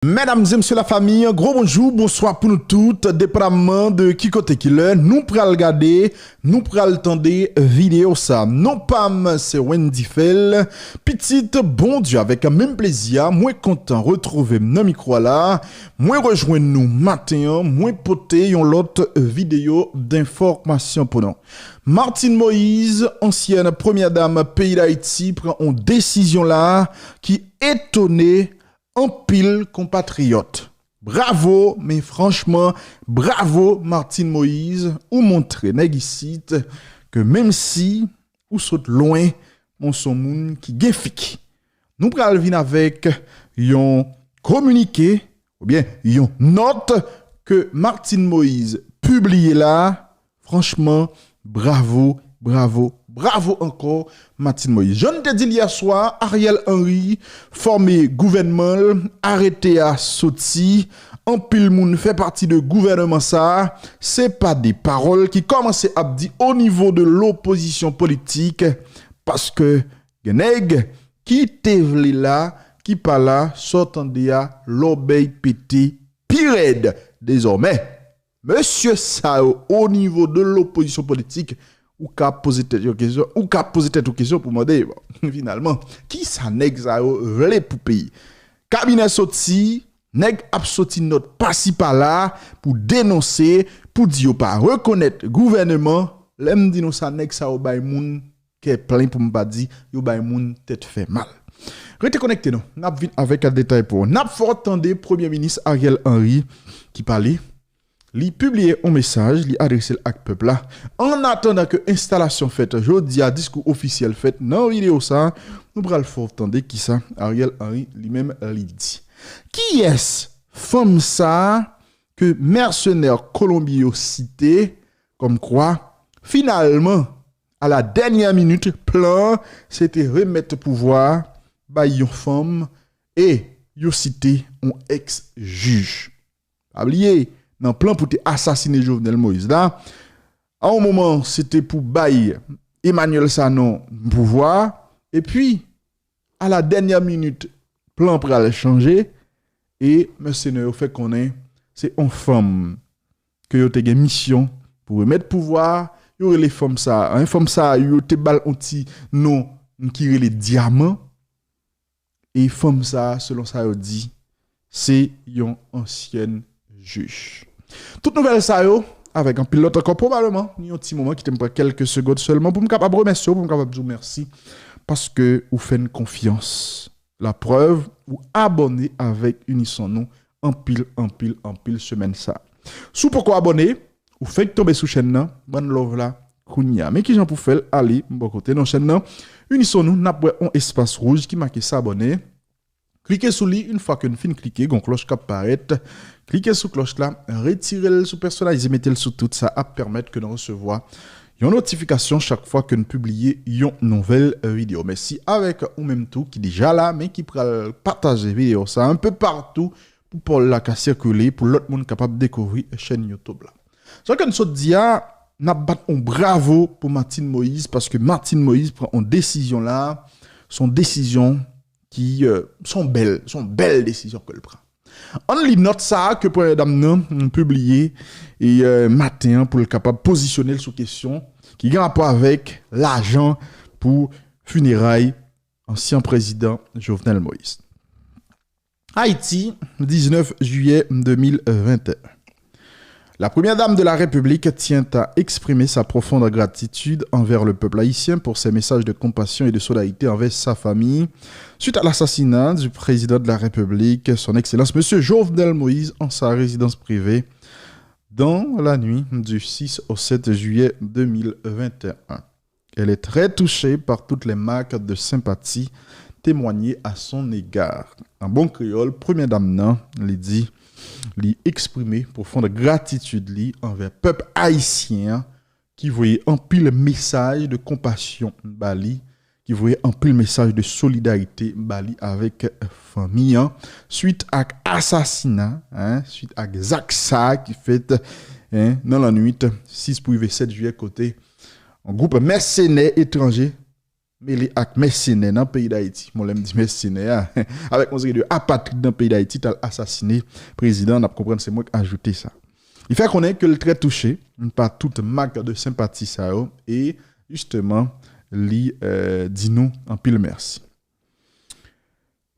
Mesdames et messieurs la famille, gros bonjour, bonsoir pour nous toutes, dépendamment de qui côté qui l'est, nous pral regarder, nous pral tendre vidéo ça. Non pas c'est Wendy Fell, petite bon Dieu avec un même plaisir, moi content retrouver nos micro là, moi rejoindre nous matin, moi poter yon l'autre vidéo d'information pour nous. Martine Moïse, ancienne première dame pays d'Haïti, prend une décision là qui étonnait en pile compatriote. Bravo, mais franchement, bravo Martine Moïse, ou montrer négicite que même si ou saute loin, mon son moun qui gefik. Nous pral vin avec yon communiqué ou bien yon note que Martine Moïse publié là. Franchement, bravo, bravo. Bravo encore, Martine Moïse. Je ne te dis hier soir, Ariel Henry, formé gouvernement, arrêté à sorti, en pile moun fait partie de gouvernement ça. C'est pas des paroles qui commencent à dire au niveau de l'opposition politique, parce que genèg qui te vle là, qui pas là, s'entendait à l'obéi pété pire désormais. Monsieur Sao, au niveau de l'opposition politique, ou qu'a posé tête aux questions pour demander finalement qui ça nèg ça vle pour pays cabinet sorti nèg a sorti note pas-ci par-là pour dénoncer pour dire pas reconnaître gouvernement l'aime dit nous ça nèg ça bay moun qui est plein pour me pas dire yo bay moun tête fait mal. Restez connecté nous n'a vite avec un détail pour n'a fort attendre premier ministre Ariel Henry qui parlait. Li publié un message, li adressé à peuple là. En attendant que installation faite, jodi a discours officiel fait dans vidéo ça, nous pral faut attendre qui ça Ariel Henry lui-même li dit. Qui est femme ça que mercenaire Colombie cité comme quoi finalement à la dernière minute plan c'était remettre pouvoir ba yon femme et yo cité un ex-juge. Pas oublier dans plan pour assassiner Jovenel Moïse là à un moment c'était pour bailler Emmanuel Sanon pouvoir et puis à la dernière minute plan pour aller changer et mercenaire fait qu'on est c'est une femme que yo te gen mission pour remettre pouvoir yo les femmes ça un femme ça yo te bal anti non qui les diamants et femme ça selon ça yo dit c'est une ancienne juge. Toute nouvelle ça yo avec un pilote encore probablement un petit moment qui t'aime pas quelques secondes seulement pour me capable remercier pour me capable dire merci parce que vous faites une confiance. La preuve ou abonner avec Unisson nous en pile semaine ça. Sous pourquoi abonner ou faites tomber sous chaîne là bonne love là kounya mais qui j'en pour faire aller bon côté dans chaîne là Unisson nous n'a pas un espace rouge qui marque s'abonner. Cliquez sur lui une fois que nous fin cliquer gon cloche qui apparaît. Cliquez sur cloche là, retirez-le sous personnalisé, mettez-le sous tout ça à permettre que nous recevoir une notification chaque fois que nous publions une nouvelle vidéo. Merci avec ou même tout qui déjà là mais qui pourra partager vidéo ça un peu partout pour la circuler pour l'autre monde capable de découvrir la chaîne YouTube là. Ce que nous sommes dit n'a pas un bravo pour Martine Moïse parce que Martine Moïse prend une décision là, son décision qui sont belles décisions qu'elle prend. On lit note ça que pour dame non publié et matin pour le capable positionner sous question qui a rapport avec l'argent pour funérailles ancien président Jovenel Moïse. Haïti, 19 juillet 2021. La première dame de la République tient à exprimer sa profonde gratitude envers le peuple haïtien pour ses messages de compassion et de solidarité envers sa famille suite à l'assassinat du président de la République, son Excellence M. Jovenel Moïse, en sa résidence privée dans la nuit du 6 au 7 juillet 2021. Elle est très touchée par toutes les marques de sympathie témoignées à son égard. En bon créole, première dame nan, lui dit li exprimer profonde gratitude li envers peuple haïtien qui voyait en pile message de compassion bali qui voyait en pile message de solidarité bali avec famille suite à assassinat suite à Zaksa qui fait dans la nuit 6 pour 7 juillet côté un groupe mercenaire étranger mêlé avec mercenaires dans le pays d'Haïti. Moi, je dis mercenaires, avec mon de apatride dans le pays d'Haïti, t'as assassiné président, on a compris, c'est moi qui ai ajouté ça. Il fait qu'on est que le très touché par toute marque de sympathie ça et justement, lui dit nous en pile merci.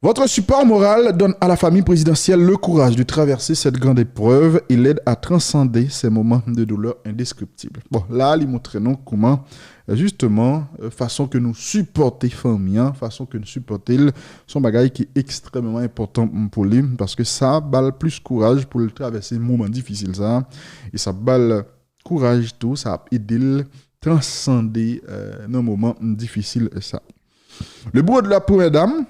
Votre support moral donne à la famille présidentielle le courage de traverser cette grande épreuve et l'aide à transcender ces moments de douleur indescriptibles. Bon, là, il montre nous comment, justement, façon que nous supporter famille, façon que nous supporter son bagage qui est extrêmement important pour lui, parce que ça balle plus courage pour le traverser un moment difficile, ça, et ça balle courage tout, ça a aidé le transcender un moment difficile, ça. Le bureau de la première dame.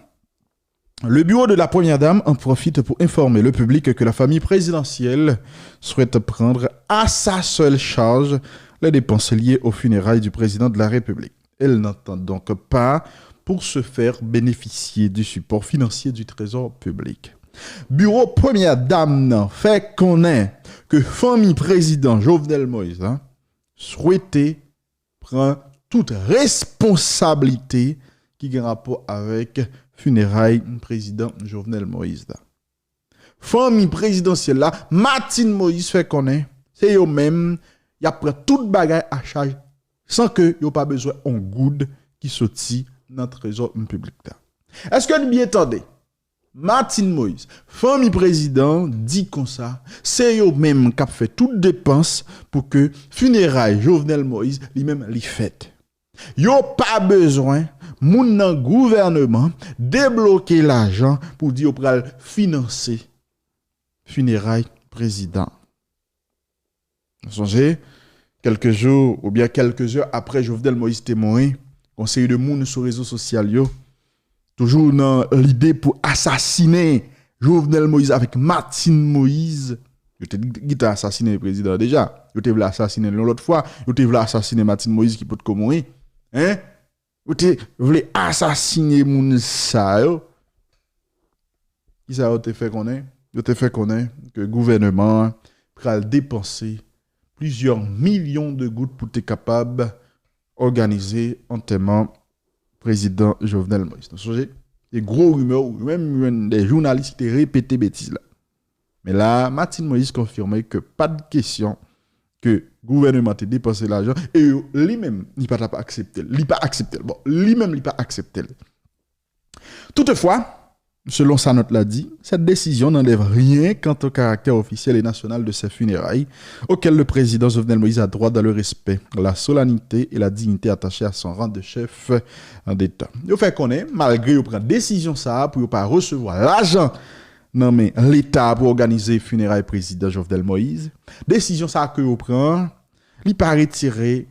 Le bureau de la Première Dame en profite pour informer le public que la famille présidentielle souhaite prendre à sa seule charge les dépenses liées aux funérailles du président de la République. Elle n'entend donc pas pour se faire bénéficier du support financier du Trésor public. Bureau Première Dame fait connaître que famille président Jovenel Moïse souhaitait prendre toute responsabilité qui a rapport avec funérailles président Jovenel Moïse. Famille présidentielle là, Martine Moïse fait connaître, c'est eux-mêmes, y a pris toute bagaille à charge sans que y a pas besoin on good qui sorti dans le trésor public là. Est-ce que vous bien entendez? Martine Moïse, famille président dit comme ça, c'est eux-mêmes qui a fait toute dépense pour que funérailles Jovenel Moïse lui-même li fait. Yo pas besoin moun nan gouvernement débloquer l'argent pour dire pral financer funérailles président. Songez quelques jours ou bien quelques heures après Jovenel Moïse était mort, conseil de moun sur réseaux sociaux yo toujours dans l'idée pour assassiner Jovenel Moïse avec Martine Moïse. Yo te assassiné le président déjà, yo te voulu assassiner l'autre fois, yo te voulu assassiner Martine Moïse qui peut te mourir. Hein? Vous voulez assassiner moun sa yo? Qui ça te fait connaître? Vous te fait connaître que le gouvernement pral dépenser plusieurs millions de gouttes pour être capable d'organiser enterrement président Jovenel Moïse. Vous savez, des gros rumeurs, même des journalistes qui répété bêtises là. Mais là, Martine Moïse confirmait que pas de question que le gouvernement a dépensé l'argent et lui-même, il n'a pas accepté. Il n'a pas accepté. Bon, lui-même, il n'a pas accepté. Toutefois, selon sa note l'a dit, cette décision n'enlève rien quant au caractère officiel et national de ces funérailles, auquel le président Jovenel Moïse a droit dans le respect, la solennité et la dignité attachées à son rang de chef d'État. Il fait connaître, malgré qu'il prend décision ça pour ne pas recevoir l'argent non mais l'État pour organiser funérailles président Jovenel Moïse, décision ça que vous prend, il pas retirer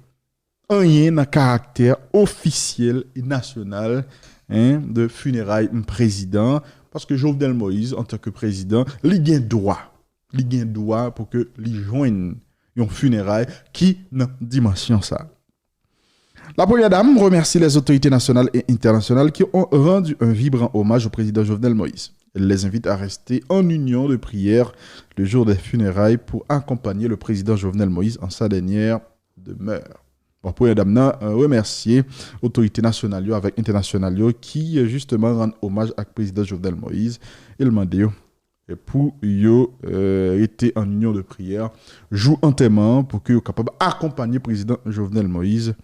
rien dans caractère officiel et national de funérailles président parce que Jovenel Moïse en tant que président, il a droit pour que il joigne une funéraille qui dans dimension ça. La première dame remercie les autorités nationales et internationales qui ont rendu un vibrant hommage au président Jovenel Moïse. Elle les invite à rester en union de prière le jour des funérailles pour accompagner le président Jovenel Moïse en sa dernière demeure. Bon, pour madame, remercier autorités nationales avec internationales qui justement rendent hommage à président Jovenel Moïse et le mandé pour yo été en union de prière joue enterrement pour que capable accompagner le président Jovenel Moïse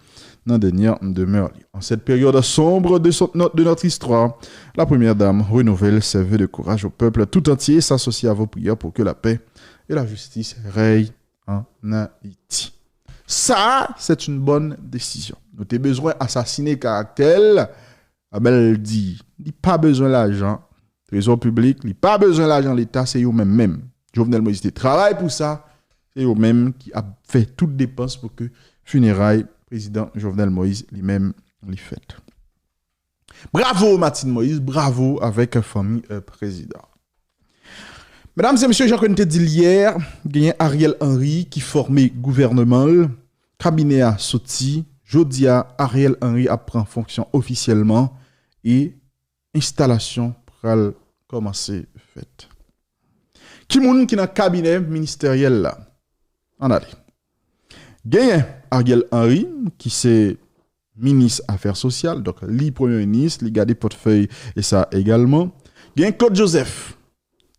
dans la dernière demeure. En cette période sombre de notre histoire, la première dame renouvelle ses vœux de courage au peuple tout entier, s'associe à vos prières pour que la paix et la justice règnent en Haïti. Ça, c'est une bonne décision. Nous avons besoin d'assassiner caractère. Elle dit, il n'y a pas besoin d'argent. Trésor public, il n'y a pas besoin d'argent de l'État, c'est eux-mêmes. Jovenel Moïse travaille pour ça. C'est eux-mêmes qui a fait toutes dépenses pour que funérailles président Jovenel Moïse lui-même les fait. Bravo Martine Moïse, bravo avec la famille président. Mesdames et messieurs, j'ai dit hier, il y a Ariel Henry qui formait gouvernement, cabinet a sorti, jeudi Ariel Henry a pris fonction officiellement et installation pour commencer faite. Qui moun qui dans cabinet ministériel là? On a dit. Gagne Ariel Henry qui c'est ministre Affaires sociales, donc li premier ministre, li garde portefeuille et ça également. Il y a Claude Joseph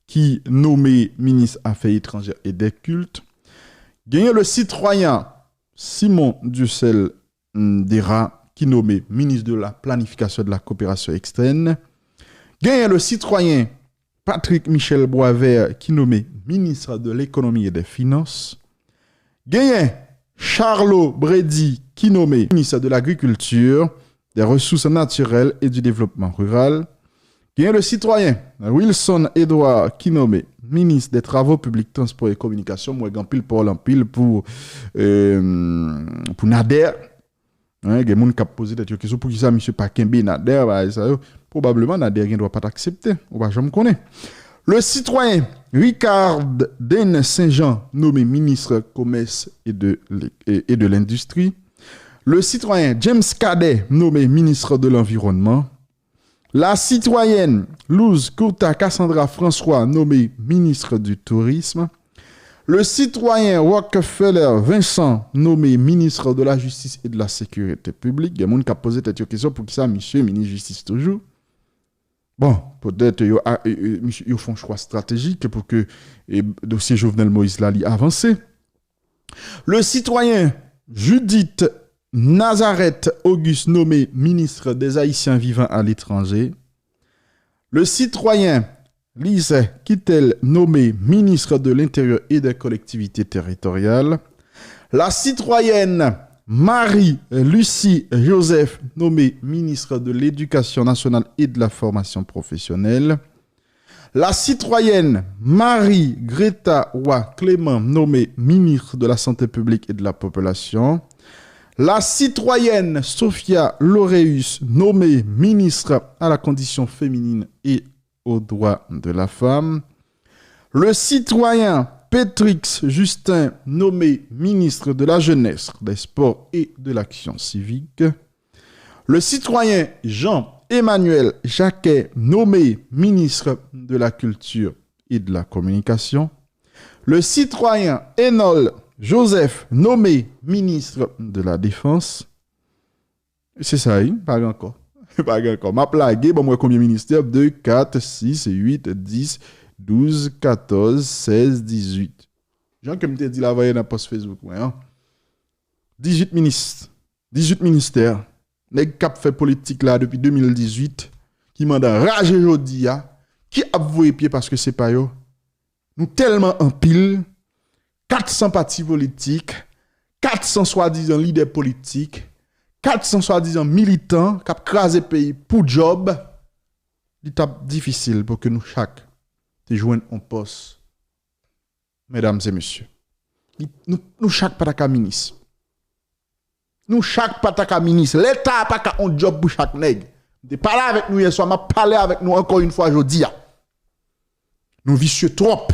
qui nommé ministre Affaires étrangères et des cultes. Il y a le citoyen Simon Dussel Dera qui nommé ministre de la planification et de la coopération externe. Il y a le citoyen Patrick Michel Boisvert qui nommé ministre de l'économie et des finances. Il y a Charlot Brady qui nommé ministre de l'agriculture, des ressources naturelles et du développement rural. Il y a le citoyen Wilson Edouard qui nommé ministre des travaux publics, transport et communication. Moi, j'en pile pour l'empile pour Nader. Il y a des gens qui ont posé des questions pour qui ça, M. Pakembe Nader, probablement Nader ne doit pas t'accepter. On va jamais connaître. Le citoyen Ricard Den Saint-Jean, nommé ministre commerce et de l'industrie. Le citoyen James Cadet, nommé ministre de l'environnement. La citoyenne Luz Courta Cassandra François, nommée ministre du tourisme. Le citoyen Rockefeller Vincent, nommé ministre de la justice et de la sécurité publique. Il y a des gens qui ont posé cette question pour qui ça, monsieur, ministre de la justice toujours. Bon, peut-être ils font un choix stratégique pour que le dossier Jovenel Moïse Lali avance. Le citoyen Judith Nazareth Auguste, nommé ministre des Haïtiens vivant à l'étranger. Le citoyen Lise Kittel, nommé ministre de l'Intérieur et des collectivités territoriales. La citoyenne Marie-Lucie Joseph, nommée ministre de l'Éducation nationale et de la formation professionnelle. La citoyenne Marie-Greta Roy Clément, nommée ministre de la Santé publique et de la population. La citoyenne Sophia Laureus, nommée ministre à la condition féminine et aux droits de la femme. Le citoyen Pétrix Justin, nommé ministre de la Jeunesse, des Sports et de l'Action civique. Le citoyen Jean-Emmanuel Jacquet, nommé ministre de la Culture et de la Communication. Le citoyen Enol Joseph, nommé ministre de la Défense. C'est ça, pas encore. Pas encore. Ma plague, bon, moi, combien ministère? 2, 4, 6, 8, 10, 12, 14, 16, 18. Jean, comme tu dit la veille dans post Facebook, ouais, hein? 18 ministres, 18 ministères. Les cap fait politique là depuis 2018, qui m'a rage aujourd'hui, qui a voué pied parce que c'est pas yo. Nous tellement en pile, 400 partis politiques, 400 soi-disant leaders politiques, 400 soi-disant militants qui ont crasé le pays pour job. C'est difficile pour que nous chaque te joignent en poste. Mesdames et messieurs. Nous chaque pataka ministre. Nous chaque pataka ministre. L'État n'a pas un job pour chaque nègre. De parler avec nous hier soir, m'a parlé avec nous encore une fois aujourd'hui. Nous vicieux trop.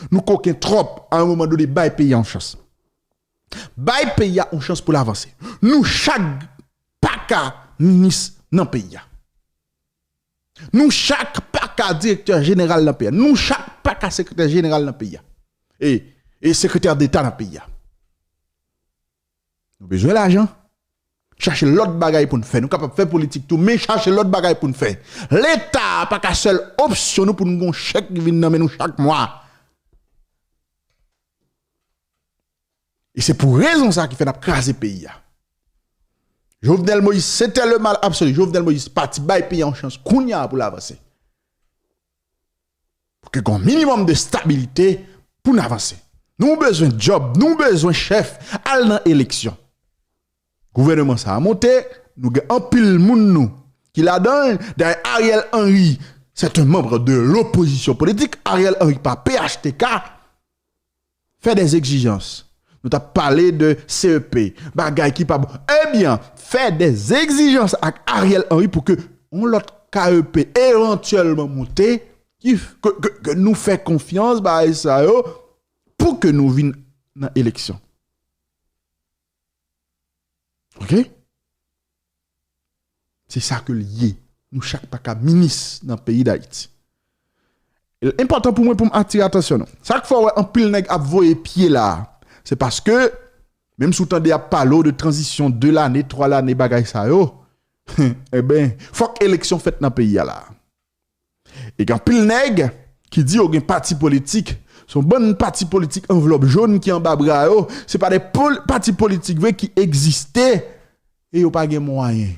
Nous coquins trop à un moment donné, bail pays en chance. Bail pays en chance pour l'avancer. Nous chaque paka ministre dans le pays. Nous chaque paka directeur général dans le pays. Nous chaque paka secrétaire général dans le pays. Et secrétaire d'État dans le pays. Nous avons besoin d'argent. Chercher l'autre bagaille pour nous faire. Nous sommes capables de faire politique tout, mais chercher l'autre bagaille pour nous faire. L'État n'a pas qu'à seule option pour nous faire un chèque qui vient dans nous chaque mois. Et c'est pour raison ça qui fait craser le pays. Jovenel Moïse, c'était le mal absolu. Jovenel Moïse parti bail pays en chance kounya pour l'avancer. Pour que un minimum de stabilité pour nous avancer. Nous avons besoin de job, nous avons besoin de chef à l'élection. Le gouvernement ça a monté, nous avons un pile moun nous qui la donne derrière Ariel Henry. C'est un membre de l'opposition politique. Ariel Henry par PHTK fait des exigences. Nous avons parlé de CEP, bagay qui pas bon. Eh bien, fait des exigences avec Ariel Henry pour que on l'autre KEP éventuellement monter, que nous fait confiance bah ça pour que nous vinions dans l'élection. OK? C'est ça que lié. Nous chaque pas ministre dans le pays d'Haïti. Important pour moi pour m'attirer attention. Chaque fois un pile nèg a voyer pied là, c'est parce que Même sous temps de parler de transition 2 l'année, 3 l'année, bagay ça yo, eh ben, faut que élection faite dans le pays là. Et quand pile nèg qui dit au gen parti politique, son bon parti politique enveloppe jaune qui en bas bras yo, c'est pas des partis politiques qui existaient et yo pas gen moyen.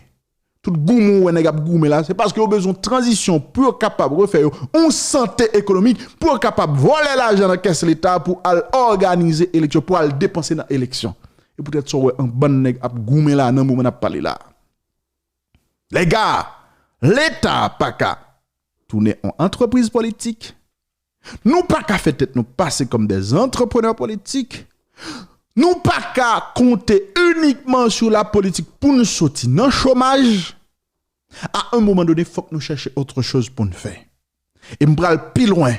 Tout goumou ou nèg ap goumé là, c'est parce que yo besoin de transition pour capable refaire une santé économique pour capable voler l'argent dans caisse l'état pour organiser élection pour aller dépenser dans élection. Et peut-être so un bon nèg ap goumé là dans moment n'a parler là. Les gars, l'état pas ka tourner en entreprise politique. Nous pas qu'à faire tête nous passer comme des entrepreneurs politiques. Nous pas qu'à compter uniquement sur la politique pour nous sortir dans le chômage. À un moment donné, il faut que nous cherchions autre chose pour nous faire. Et nous prenons plus loin.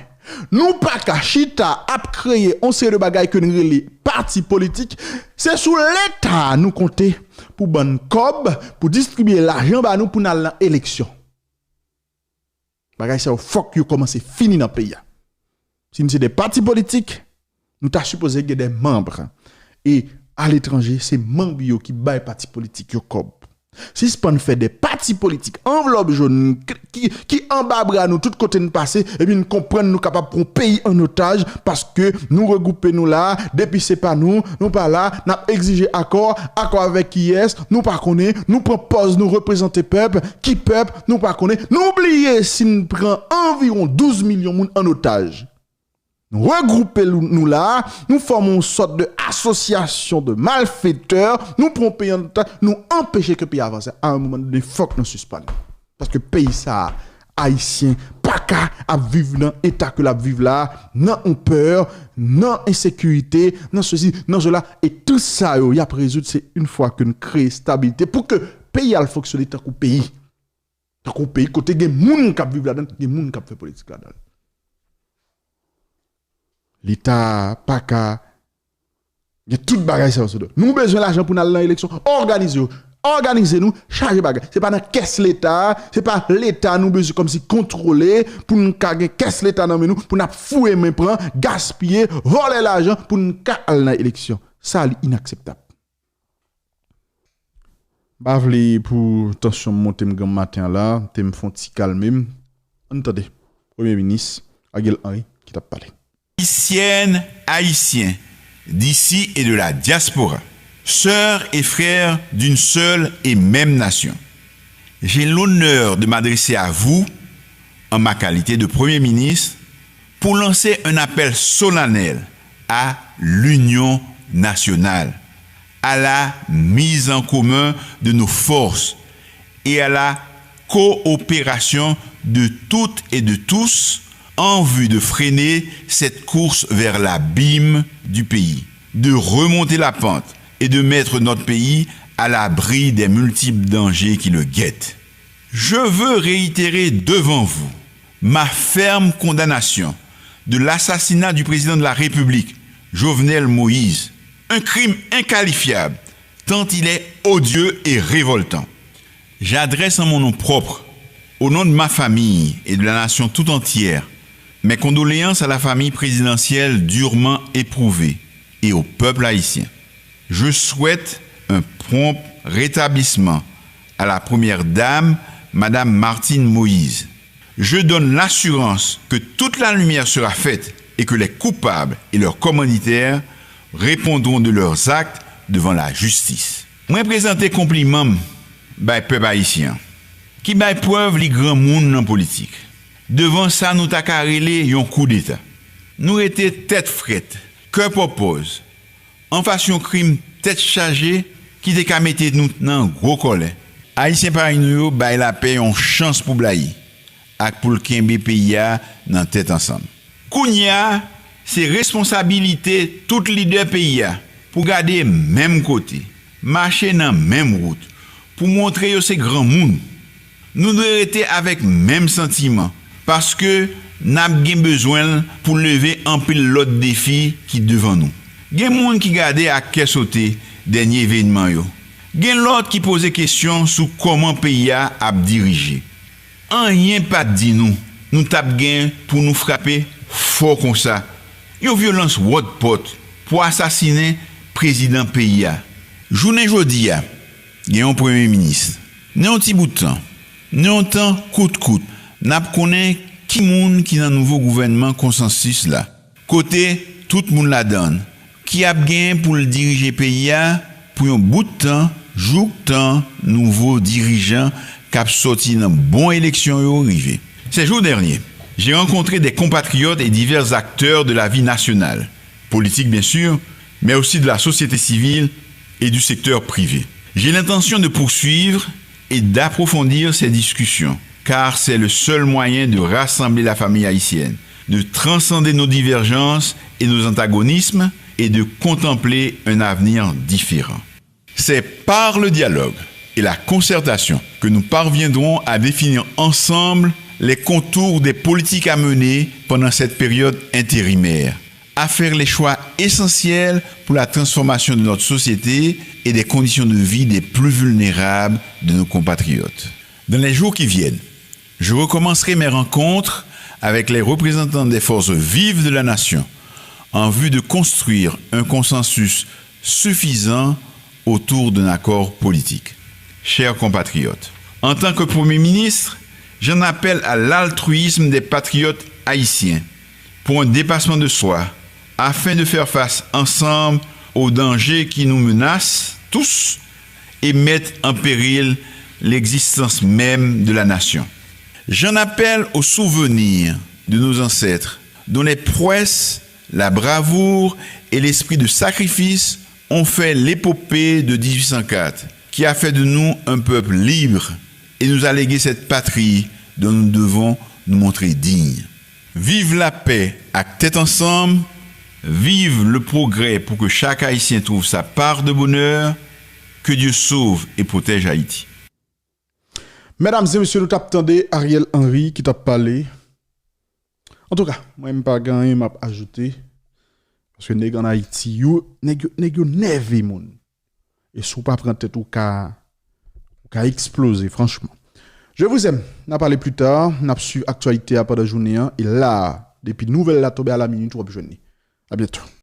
Nous pas qu'à chita à créer un série de bagailles que nous relais parti politique. C'est sous l'État nous compter pour bonne cob, pour distribuer l'argent bah nous pour aller dans l'élection. Bagaille ça faut que commence fini dans le pays. Si nous sommes des partis politiques, nous t'as supposé que des membres. Et à l'étranger, c'est membres qui baillent parti politique cob. Si ce pas fait des partis politiques enveloppe jaune qui embabra nous tout côté de passer et puis nous comprendre nous capable prendre pays en otage parce que nous regrouper nous là depuis c'est pas nous pas là n'a exigé accord avec qui est nous pas connaît nous propose nous représenter peuple nous pas connaît n'oubliez si nous prend environ 12 millions de monde en otage. Nous regrouper nous là, nous formons une sorte d'association de malfaiteurs, nous prenons pays en temps, nous empêcher que le pays avance. À un moment donné, il faut que nous suspendions. Parce que le pays, ça, haïtien, pas qu'à vivre dans l'état que la vivre là, non on peur, non insécurité, non ceci, non cela. Et tout ça, il y a résoudre, c'est une fois que nous créons stabilité pour que le pays a fonctionné tant qu'au pays. Tant qu'au pays, côté des gens qui vivent là-dedans, des gens qui fait politique là-dedans. L'État, pas qu'à. Il y a tout bagage ça. Nous besoin d'argent pour aller dans l'élection. Organisez-nous, chargez bagage. C'est pas dans caisse l'État, c'est pas l'État nous besoin comme si contrôler pour nous caguer caisse l'État dans nous pour nous fouer mes prend, gaspiller, voler l'argent pour nous aller dans l'élection. Ça c'est inacceptable. Bavli pour tension monter me matin là, te me font ti calmer. Entendez. Premier ministre Ariel Henry qui t'a parlé. Haïtiennes, Haïtiens, d'ici et de la diaspora, sœurs et frères d'une seule et même nation. J'ai l'honneur de m'adresser à vous, en ma qualité de Premier ministre, pour lancer un appel solennel à l'union nationale, à la mise en commun de nos forces et à la coopération de toutes et de tous en vue de freiner cette course vers l'abîme du pays, de remonter la pente et de mettre notre pays à l'abri des multiples dangers qui le guettent. Je veux réitérer devant vous ma ferme condamnation de l'assassinat du président de la République, Jovenel Moïse, un crime inqualifiable, tant il est odieux et révoltant. J'adresse en mon nom propre, au nom de ma famille et de la nation tout entière, mes condoléances à la famille présidentielle durement éprouvée et au peuple haïtien. Je souhaite un prompt rétablissement à la première dame, Madame Martine Moïse. Je donne l'assurance que toute la lumière sera faite et que les coupables et leurs commanditaires répondront de leurs actes devant la justice. Moi présenter compliment by peuple haïtien qui by preuve les grands monde dans politique. Devant ça, nous t'a carrelé un coup d'état. Nous étions tête frette, cœur propose. En faisant crime tête chargée, qui t'est qu'à mettre nous dans gros collet. Haïtien par nous, bah la paix une chance pour blayer. Ak pour le kembe pays dans tête ensemble. Kounya, c'est responsabilité tout leader pays pour garder même côté, marcher dans même route, pour montrer ces grands monde. Nous devons être avec même sentiment. Parce que nous avons besoin pour lever un pile l'autre défi qui devant nous. Il y a des gens qui regardent à quel sauter dernier événement. Il y a l'autre qui pose des questions sur comment le pays a dirigé. Rien pas dit nous tapons pour nous frapper fort comme ça. Une violence pot pour assassiner président pays a. Journée jodi a, il y a un premier ministre. Nan un petit bout de temps, nan un temps coûte, n'a connaît qui moun qui dans nouveau gouvernement consensus là. Côté tout moun la donne. Qui a gain pour le diriger pays a pour un bout de temps, jour temps nouveau dirigeant qui a sorti dans bonne élection yo arrivé. Ces jours derniers, j'ai rencontré des compatriotes et divers acteurs de la vie nationale, politique bien sûr, mais aussi de la société civile et du secteur privé. J'ai l'intention de poursuivre et d'approfondir ces discussions, car c'est le seul moyen de rassembler la famille haïtienne, de transcender nos divergences et nos antagonismes et de contempler un avenir différent. C'est par le dialogue et la concertation que nous parviendrons à définir ensemble les contours des politiques à mener pendant cette période intérimaire, à faire les choix essentiels pour la transformation de notre société et des conditions de vie des plus vulnérables de nos compatriotes. Dans les jours qui viennent, je recommencerai mes rencontres avec les représentants des forces vives de la nation en vue de construire un consensus suffisant autour d'un accord politique. Chers compatriotes, en tant que Premier ministre, j'en appelle à l'altruisme des patriotes haïtiens pour un dépassement de soi afin de faire face ensemble aux dangers qui nous menacent tous et mettent en péril l'existence même de la nation. J'en appelle au souvenir de nos ancêtres dont les prouesses, la bravoure et l'esprit de sacrifice ont fait l'épopée de 1804 qui a fait de nous un peuple libre et nous a légué cette patrie dont nous devons nous montrer dignes. Vive la paix à tête ensemble, vive le progrès pour que chaque Haïtien trouve sa part de bonheur, que Dieu sauve et protège Haïti. Mesdames et messieurs, nous t'attendez Ariel Henry qui t'a parlé. En tout cas, moi je pas gagné m'a ajouté parce que nèg en Haïti yo nèg nervé moun. Et sou pas prendre tête ou ka exploser franchement. Je vous aime. N'a parlé plus tard, n'a su actualité à pendant journée et là depuis nouvelle la tomber à la minute ou à bientôt. À bientôt.